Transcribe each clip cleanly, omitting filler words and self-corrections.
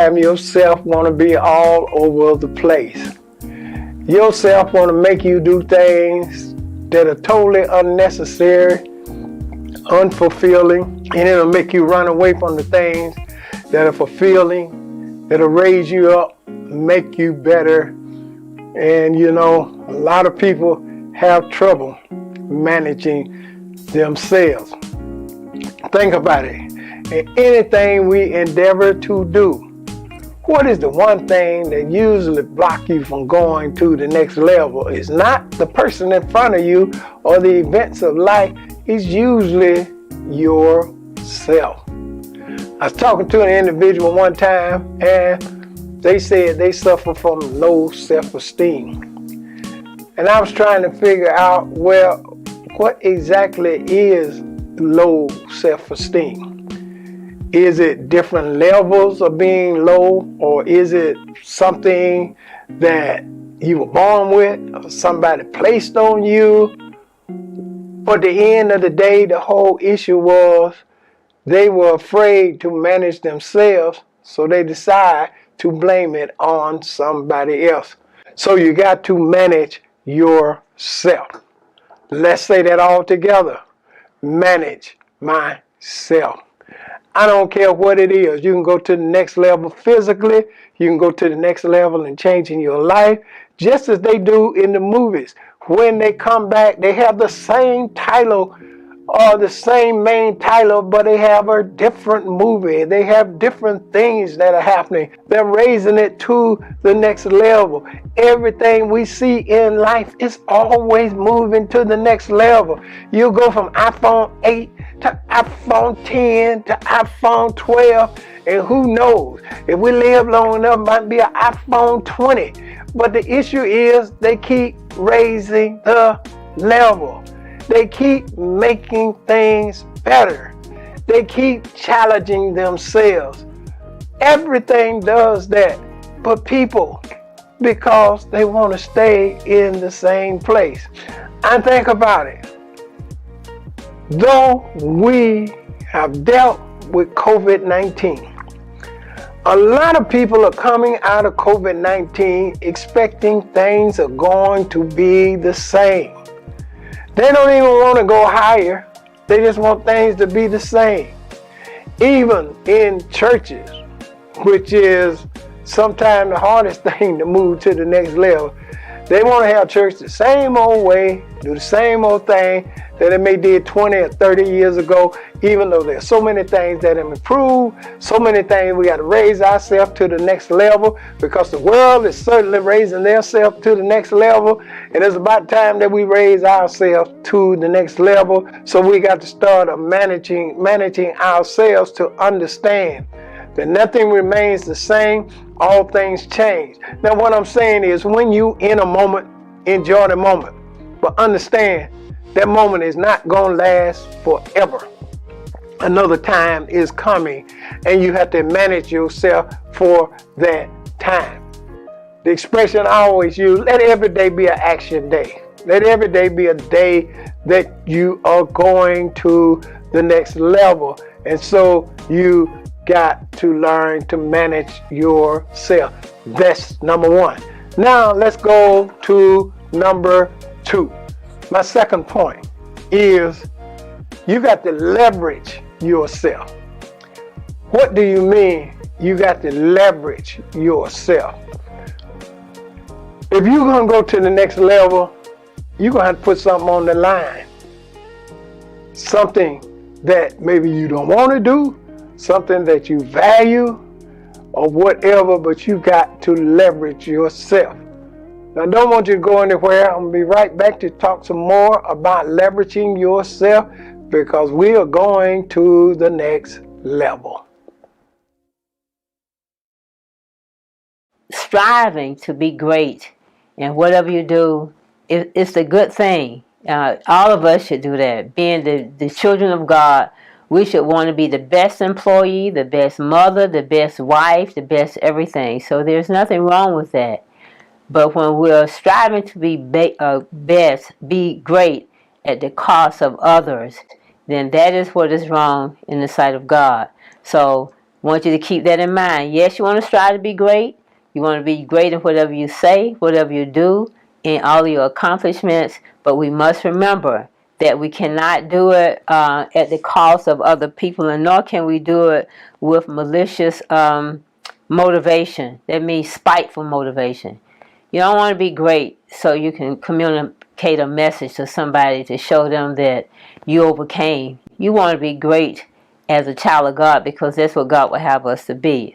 Have yourself want to be all over the place. Yourself want to make you do things that are totally unnecessary, unfulfilling, and it'll make you run away from the things that are fulfilling, that'll raise you up, make you better. And you know, a lot of people have trouble managing themselves. Think about it. In anything we endeavor to do, what is the one thing that usually blocks you from going to the next level? It's not the person in front of you or the events of life. It's usually yourself. I was talking to an individual one time, and they said they suffer from low self-esteem. And I was trying to figure out, well, what exactly is low self-esteem? Is it different levels of being low, or is it something that you were born with, or somebody placed on you? But at the end of the day, the whole issue was they were afraid to manage themselves, so they decide to blame it on somebody else. So you got to manage yourself. Let's say that all together. Manage myself. I don't care what it is. You can go to the next level physically. You can go to the next level in changing your life, just as they do in the movies. When they come back, they have the same title or the same main title, but they have a different movie. They have different things that are happening. They're raising it to the next level. Everything we see in life is always moving to the next level. You go from iPhone 8 to iPhone 10 to iPhone 12, and who knows, if we live long enough, it might be an iPhone 20. But the issue is they keep raising the level. They keep making things better. They keep challenging themselves. Everything does that, but people, because they want to stay in the same place. And think about it. Though we have dealt with COVID-19, a lot of people are coming out of COVID-19 expecting things are going to be the same. They don't even want to go higher. They just want things to be the same. Even in churches, which is sometimes the hardest thing to move to the next level, they want to have church the same old way, do the same old thing that it may did 20 or 30 years ago, even though there's so many things that have improved, so many things we got to raise ourselves to the next level, because the world is certainly raising themselves to the next level, and it's about time that we raise ourselves to the next level. So we got to start managing ourselves to understand that nothing remains the same, all things change. Now what I'm saying is, when you in a moment, enjoy the moment, but understand that moment is not going to last forever. Another time is coming, and you have to manage yourself for that time. The expression I always use, let every day be an action day. Let every day be a day that you are going to the next level. And so you got to learn to manage yourself. That's number one. Now let's go to number two. My second point is you got to leverage yourself. What do you mean you got to leverage yourself? If you're going to go to the next level, you're going to have to put something on the line. Something that maybe you don't want to do, something that you value, or whatever, but you got to leverage yourself. Now, I don't want you to go anywhere. I'm going to be right back to talk some more about leveraging yourself, because we are going to the next level. Striving to be great in whatever you do, it's a good thing. All of us should do that. Being the children of God, we should want to be the best employee, the best mother, the best wife, the best everything. So there's nothing wrong with that. But when we're striving to be best, be great at the cost of others, then that is what is wrong in the sight of God. So I want you to keep that in mind. Yes, you want to strive to be great. You want to be great in whatever you say, whatever you do, in all of your accomplishments. But we must remember that we cannot do it at the cost of other people, and nor can we do it with malicious motivation. That means spiteful motivation. You don't want to be great so you can communicate a message to somebody to show them that you overcame. You want to be great as a child of God because that's what God will have us to be.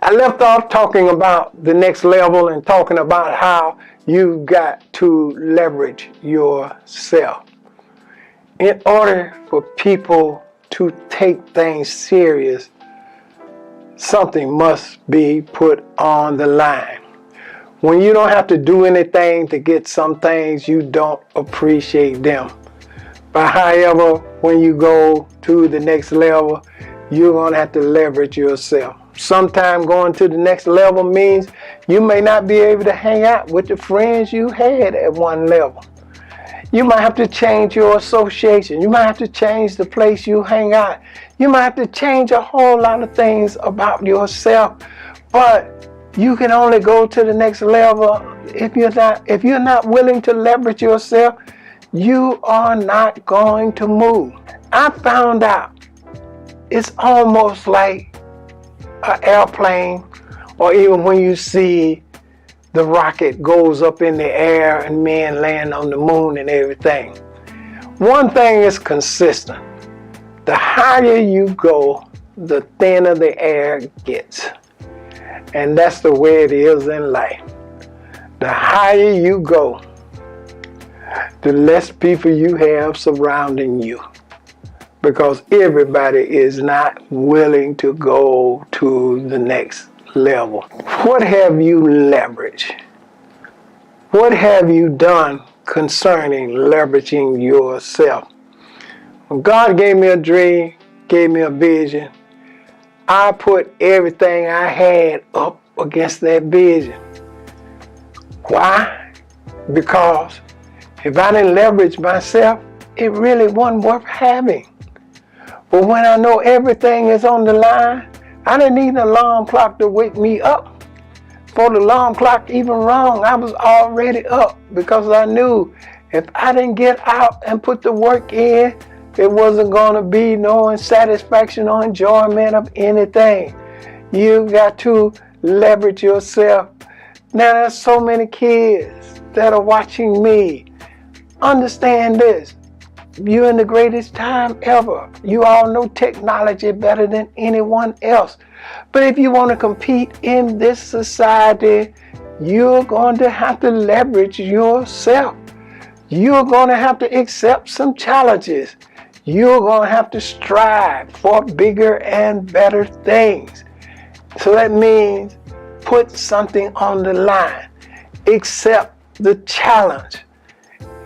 I left off talking about the next level and talking about how you've got to leverage yourself. In order for people to take things serious, something must be put on the line. When you don't have to do anything to get some things, you don't appreciate them. But however, when you go to the next level, you're going to have to leverage yourself. Sometimes going to the next level means you may not be able to hang out with the friends you had at one level. You might have to change your association. You might have to change the place you hang out. You might have to change a whole lot of things about yourself. But you can only go to the next level if you're not willing to leverage yourself. You are not going to move. I found out it's almost like an airplane, or even when you see the rocket goes up in the air and men land on the moon and everything. One thing is consistent. The higher you go, the thinner the air gets. And that's the way it is in life. The higher you go, the less people you have surrounding you. Because everybody is not willing to go to the next level. What have you leveraged? What have you done concerning leveraging yourself? When God gave me a dream, gave me a vision, I put everything I had up against that vision. Why? Because if I didn't leverage myself, it really wasn't worth having. But when I know everything is on the line, I didn't need an alarm clock to wake me up. Before the alarm clock even rang, I was already up because I knew if I didn't get out and put the work in, there wasn't going to be no satisfaction or enjoyment of anything. You got to leverage yourself. Now there's so many kids that are watching me. Understand this. You're in the greatest time ever. You all know technology better than anyone else. But if you want to compete in this society, you're going to have to leverage yourself. You're going to have to accept some challenges. You're going to have to strive for bigger and better things. So that means put something on the line. Accept the challenge.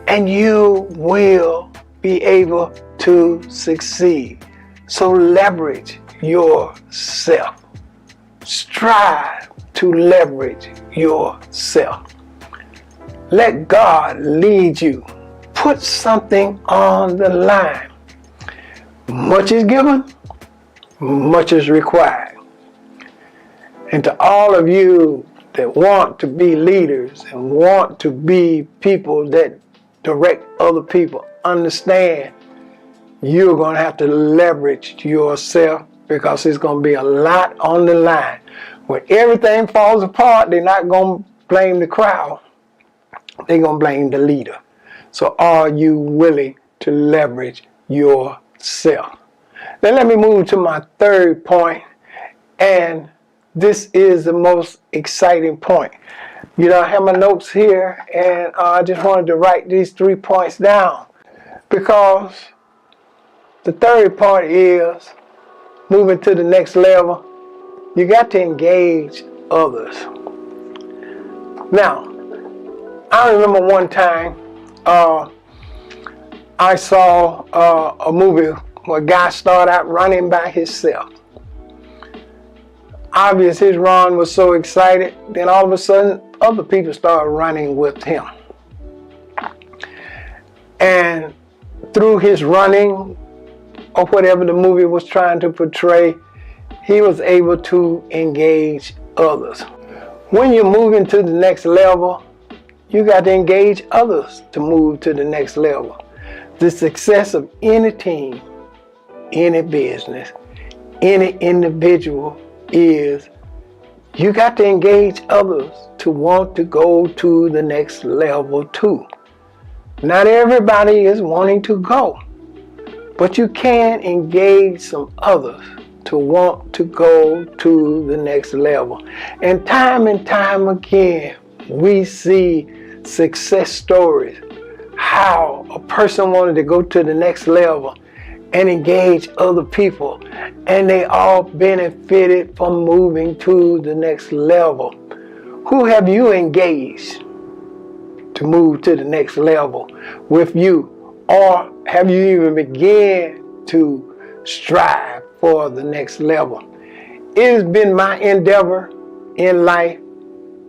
And you will be able to succeed. So leverage yourself. Strive to leverage yourself. Let God lead you. Put something on the line. Much is given, much is required. And to all of you that want to be leaders and want to be people that direct other people, understand you're going to have to leverage yourself because there's going to be a lot on the line. When everything falls apart, they're not going to blame the crowd. They're going to blame the leader. So are you willing to leverage yourself? Now let me move to my third point, and this is the most exciting point. You know, I have my notes here, and I just wanted to write these 3 points down because the third part is moving to the next level. You got to engage others. Now, I remember one time I saw a movie where a guy started out running by himself. Obviously, his run was so excited, then all of a sudden, other people started running with him. And through his running, or whatever the movie was trying to portray, he was able to engage others. When you're moving to the next level, you got to engage others to move to the next level. The success of any team, any business, any individual is you got to engage others to want to go to the next level too. Not everybody is wanting to go, but you can engage some others to want to go to the next level. And time again, we see success stories, how a person wanted to go to the next level and engage other people, and they all benefited from moving to the next level. Who have you engaged to move to the next level with you? Or have you even begun to strive for the next level? It has been my endeavor in life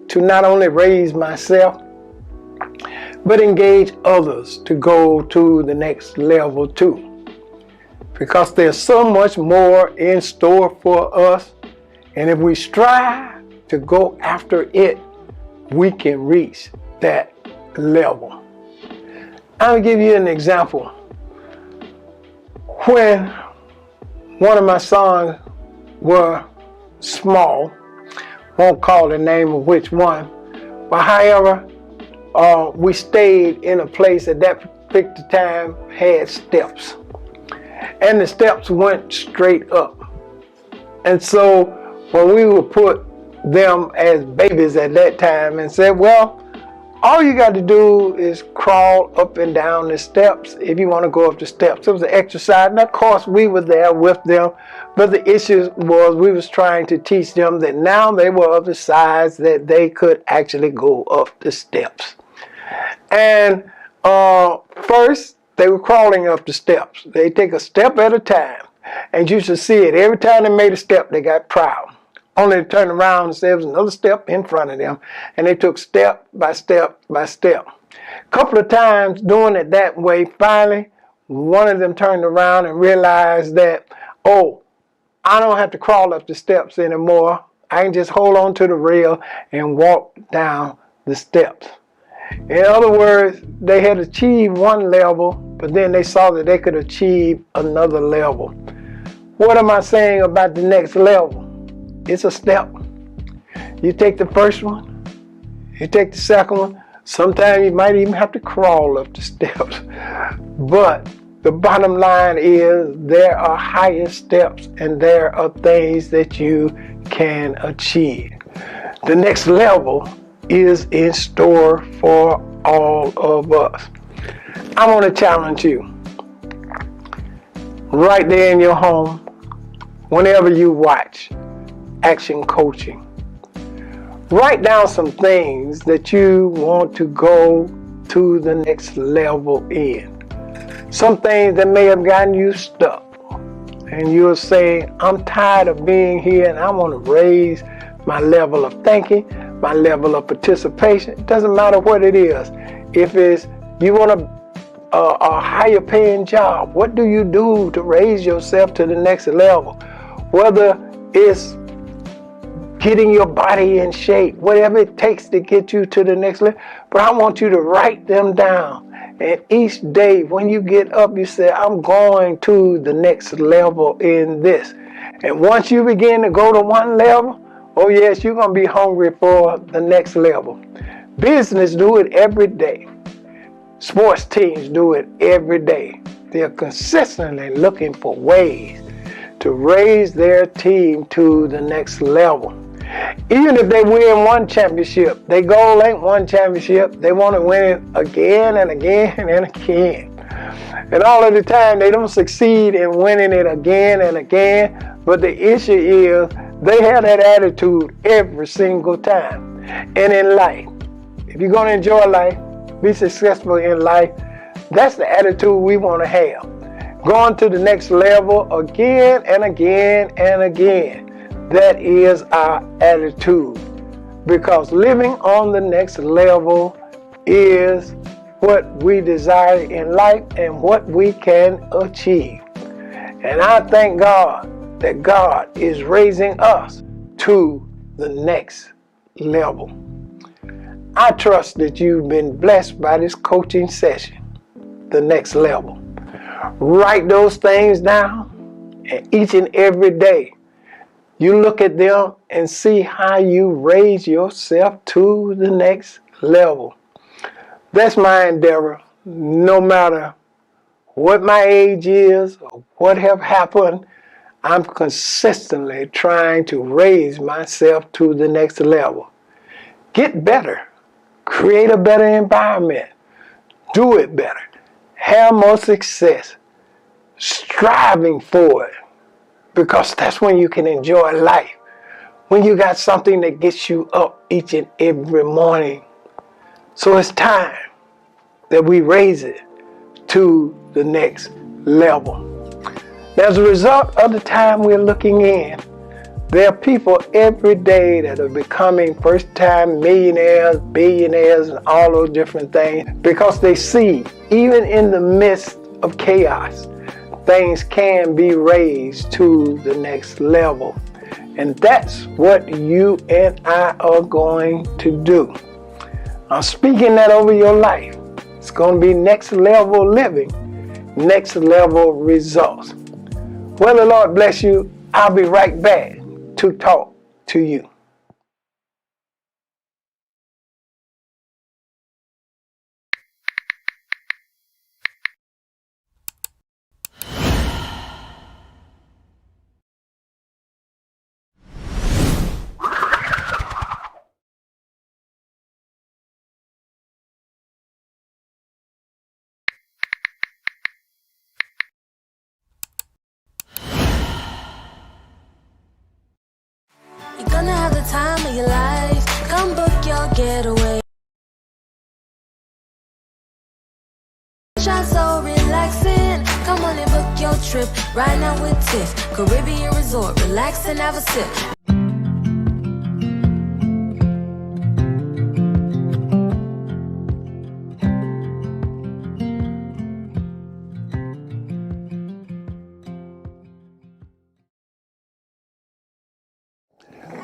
to not only raise myself, but engage others to go to the next level too. Because there's so much more in store for us, and if we strive to go after it, we can reach that level. I'll give you an example. When one of my sons were small, won't call the name of which one, but however, we stayed in a place at that particular time had steps. And the steps went straight up. And so when we would put them as babies at that time and said, well, all you got to do is crawl up and down the steps if you want to go up the steps. It was an exercise. And of course, we were there with them. But the issue was we was trying to teach them that now they were of the size that they could actually go up the steps. And first, they were crawling up the steps. They take a step at a time. And you should see it. Every time they made a step, they got proud. Only to turn around and say there was another step in front of them. And they took step by step by step. A couple of times doing it that way, finally, one of them turned around and realized that, oh, I don't have to crawl up the steps anymore. I can just hold on to the rail and walk down the steps. In other words, they had achieved one level, but then they saw that they could achieve another level. What am I saying about the next level? It's a step. You take the first one, you take the second one. Sometimes you might even have to crawl up the steps. But the bottom line is there are higher steps and there are things that you can achieve. The next level is in store for all of us. I want to challenge you right there in your home, whenever you watch Action Coaching. Write down some things that you want to go to the next level in. Some things that may have gotten you stuck. And you're saying, I'm tired of being here and I want to raise my level of thinking, my level of participation. It doesn't matter what it is. If it's you want a higher paying job, what do you do to raise yourself to the next level? Whether it's getting your body in shape, whatever it takes to get you to the next level. But I want you to write them down. And each day when you get up, you say, I'm going to the next level in this. And once you begin to go to one level, oh yes, you're going to be hungry for the next level. Business do it every day. Sports teams do it every day. They're consistently looking for ways to raise their team to the next level. Even if they win one championship, their goal ain't one championship. They want to win it again and again and again. And all of the time, they don't succeed in winning it again and again. But the issue is they have that attitude every single time. And in life, if you're going to enjoy life, be successful in life, that's the attitude we want to have. Going to the next level again and again and again. That is our attitude. Because living on the next level is what we desire in life and what we can achieve. And I thank God that God is raising us to the next level. I trust that you've been blessed by this coaching session, the next level. Write those things down, and each and every day you look at them and see how you raise yourself to the next level. That's my endeavor, no matter what my age is or what have happened. I'm consistently trying to raise myself to the next level. Get better. Create a better environment. Do it better. Have more success. Striving for it. Because that's when you can enjoy life. When you got something that gets you up each and every morning. So it's time that we raise it to the next level. As a result of the time we're looking in, there are people every day that are becoming first-time millionaires, billionaires, and all those different things because they see, even in the midst of chaos, things can be raised to the next level. And that's what you and I are going to do. I'm speaking that over your life. It's going to be next level living, next level results. Well, the Lord bless you. I'll be right back to talk to you. You're gonna have the time of your life. Come book your getaway. Shine so relaxing. Come on and book your trip. Right now with Tiff, Caribbean Resort. Relax and have a sip.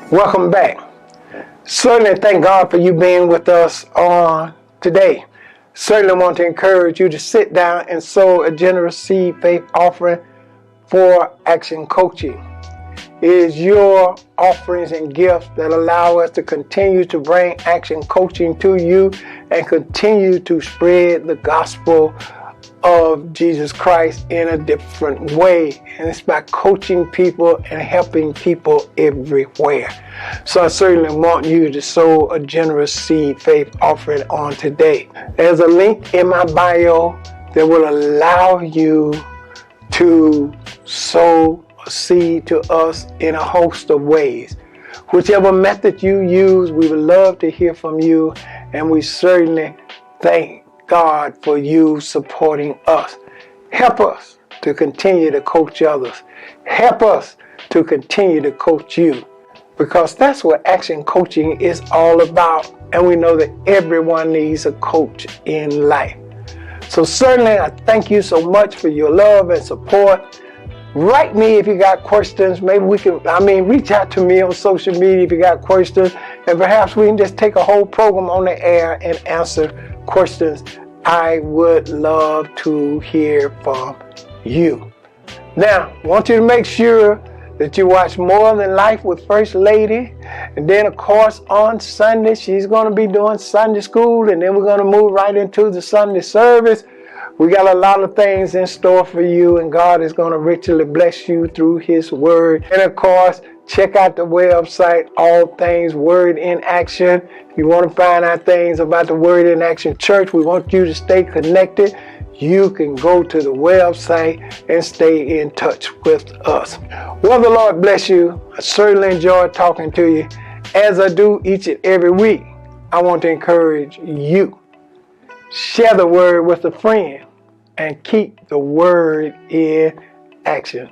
Welcome back. Certainly thank God for you being with us on today. Certainly want to encourage you to sit down and sow a generous seed faith offering for Action Coaching. It is your offerings and gifts that allow us to continue to bring Action Coaching to you and continue to spread the gospel of Jesus Christ in a different way. And it's by coaching people and helping people everywhere. So I certainly want you to sow a generous seed faith offering on today. There's a link in my bio that will allow you to sow a seed to us in a host of ways. Whichever method you use, we would love to hear from you, and we certainly thank God for you supporting us. Help us to continue to coach others. Help us to continue to coach you, because that's what Action Coaching is all about. And we know that everyone needs a coach in life. So certainly I thank you so much for your love and support. Write me if you got questions. Maybe we can, reach out to me on social media if you got questions. And perhaps we can just take a whole program on the air and answer questions. I would love to hear from you. Now, I want you to make sure that you watch More Than Life with First Lady. And then, of course, on Sunday, she's going to be doing Sunday school. And then we're going to move right into the Sunday service. We got a lot of things in store for you, and God is going to richly bless you through His Word. And, of course, check out the website, All Things Word in Action. If you want to find out things about the Word in Action Church, we want you to stay connected. You can go to the website and stay in touch with us. Well, the Lord bless you. I certainly enjoy talking to you. As I do each and every week, I want to encourage you. Share the Word with a friend and keep the Word in action.